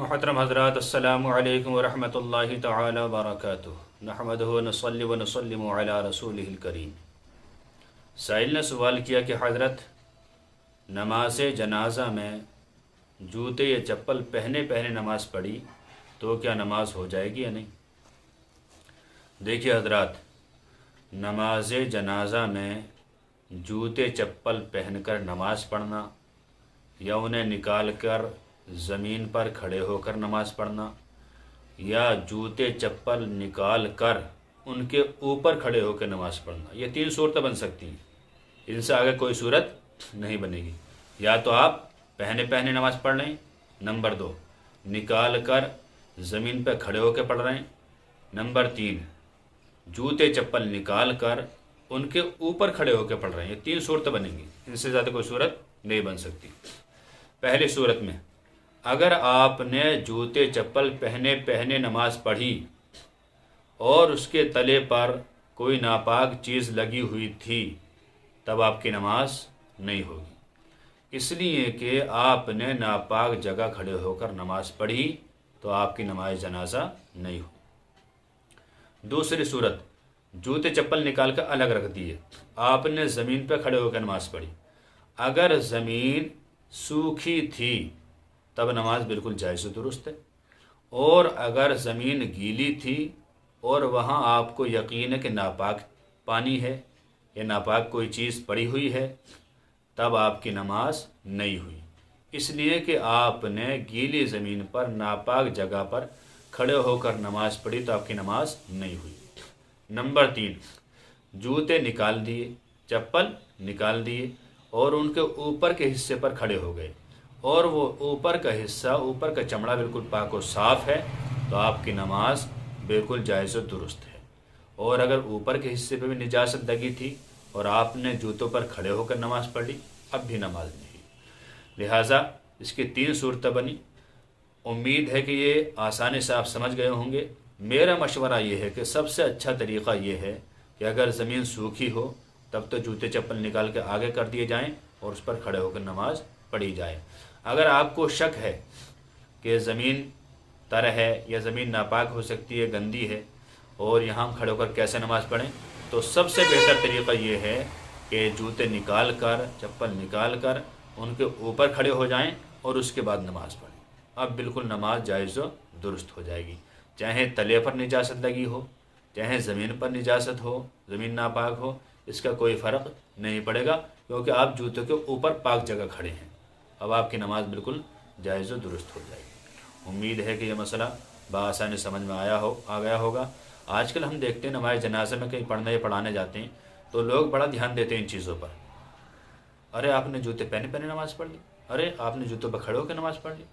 محترم حضرات، السلام علیکم ورحمۃ اللہ تعالی وبرکاتہ۔ نحمدہ ونصلی ونسلم علی رسولہ الکریم۔ سائل نے سوال کیا کہ حضرت، نماز جنازہ میں جوتے یا چپل پہنے نماز پڑھی تو کیا نماز ہو جائے گی یا نہیں؟ دیکھیے حضرات، نماز جنازہ میں جوتے چپل پہن کر نماز پڑھنا یا انہیں نکال کر زمین پر کھڑے ہو کر نماز پڑھنا یا جوتے چپل نکال کر ان کے اوپر کھڑے ہو کے نماز پڑھنا، یہ 3 صورتیں بن سکتی ہیں۔ ان سے آگے کوئی صورت نہیں بنے گی۔ یا تو آپ پہنے نماز پڑھ رہے ہیں، نمبر 2 نکال کر زمین پہ کھڑے ہو کے پڑھ رہے ہیں، نمبر 3 جوتے چپل نکال کر ان کے اوپر کھڑے ہو کے پڑھ رہے ہیں۔ یہ 3 صورتیں بنیں گی، ان سے زیادہ کوئی صورت نہیں بن سکتی۔ پہلی صورت میں اگر آپ نے جوتے چپل پہنے نماز پڑھی اور اس کے تلے پر کوئی ناپاک چیز لگی ہوئی تھی، تب آپ کی نماز نہیں ہوگی، اس لیے کہ آپ نے ناپاک جگہ کھڑے ہو کر نماز پڑھی تو آپ کی نماز جنازہ نہیں ہوگی۔ دوسری صورت، جوتے چپل نکال کر الگ رکھ دیے، آپ نے زمین پہ کھڑے ہو کر نماز پڑھی۔ اگر زمین سوکھی تھی تب نماز بالکل جائز و درست ہے، اور اگر زمین گیلی تھی اور وہاں آپ کو یقین ہے کہ ناپاک پانی ہے یا ناپاک کوئی چیز پڑی ہوئی ہے، تب آپ کی نماز نہیں ہوئی، اس لیے کہ آپ نے گیلی زمین پر ناپاک جگہ پر کھڑے ہو کر نماز پڑھی تو آپ کی نماز نہیں ہوئی۔ نمبر 3 جوتے نکال دیے، چپل نکال دیے اور ان کے اوپر کے حصے پر کھڑے ہو گئے، اور وہ اوپر کا حصہ، اوپر کا چمڑا بالکل پاک و صاف ہے، تو آپ کی نماز بالکل جائز و درست ہے۔ اور اگر اوپر کے حصے پہ بھی نجاست لگی تھی اور آپ نے جوتوں پر کھڑے ہو کر نماز پڑھی، اب بھی نماز نہیں ہوئی۔ لہٰذا اس کی 3 صورتیں بنی۔ امید ہے کہ یہ آسانی سے آپ سمجھ گئے ہوں گے۔ میرا مشورہ یہ ہے کہ سب سے اچھا طریقہ یہ ہے کہ اگر زمین سوکھی ہو تب تو جوتے چپل نکال کے آگے کر دیے جائیں اور اس پر کھڑے ہو کر نماز پڑھی جائے۔ اگر آپ کو شک ہے کہ زمین تر ہے یا زمین ناپاک ہو سکتی ہے، گندی ہے، اور یہاں ہم کھڑے ہو کر کیسے نماز پڑھیں، تو سب سے بہتر طریقہ یہ ہے کہ جوتے نکال کر، چپل نکال کر ان کے اوپر کھڑے ہو جائیں اور اس کے بعد نماز پڑھیں۔ اب بالکل نماز جائز و درست ہو جائے گی، چاہے تلے پر نجاست لگی ہو، چاہے زمین پر نجاست ہو، زمین ناپاک ہو، اس کا کوئی فرق نہیں پڑے گا، کیونکہ آپ جوتے کے اوپر پاک جگہ کھڑے ہیں۔ اب آپ کی نماز بالکل جائز و درست ہو جائے گی۔ امید ہے کہ یہ مسئلہ بآسانی سمجھ میں آ گیا ہوگا۔ آج کل ہم دیکھتے ہیں نماز جنازہ میں کہیں پڑھنے یا پڑھانے جاتے ہیں تو لوگ بڑا دھیان دیتے ہیں ان چیزوں پر۔ ارے آپ نے جوتے پہنے نماز پڑھ لی، ارے آپ نے جوتوں پر کھڑے ہو کے نماز پڑھ لی،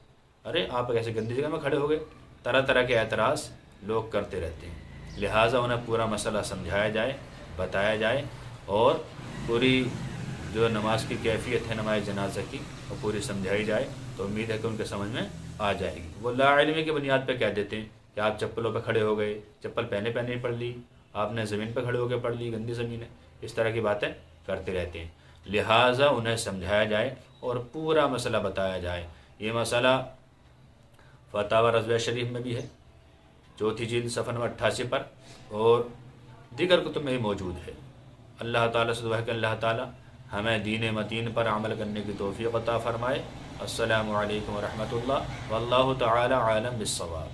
ارے آپ ایسے گندی جگہ میں کھڑے ہو گئے، طرح کے اعتراض لوگ کرتے رہتے ہیں۔ لہٰذا انہیں پورا مسئلہ سمجھایا جائے، بتایا جائے، اور پوری جو نماز کی کیفیت ہے نماز جنازہ کی وہ پوری سمجھائی جائے، تو امید ہے کہ ان کے سمجھ میں آ جائے گی۔ وہ لا علمی کی بنیاد پہ کہہ دیتے ہیں کہ آپ چپلوں پہ کھڑے ہو گئے، چپل پہنے ہی پڑھ لی، آپ نے زمین پہ کھڑے ہو کے پڑھ لی، گندی زمین ہے، اس طرح کی باتیں کرتے رہتے ہیں۔ لہٰذا انہیں سمجھایا جائے اور پورا مسئلہ بتایا جائے۔ یہ مسئلہ فتاوی رضویہ شریف میں بھی ہے، 4 جلد صفحہ نمبر 88 پر، اور دیگر کتب میں ہی موجود ہے۔ اللہ تعالیٰ سے دعا ہے کہ اللہ تعالیٰ ہمیں دین متین پر عمل کرنے کی توفیق عطا فرمائے۔ السلام علیکم ورحمۃ اللہ، واللہ تعالی عالم بالصواب۔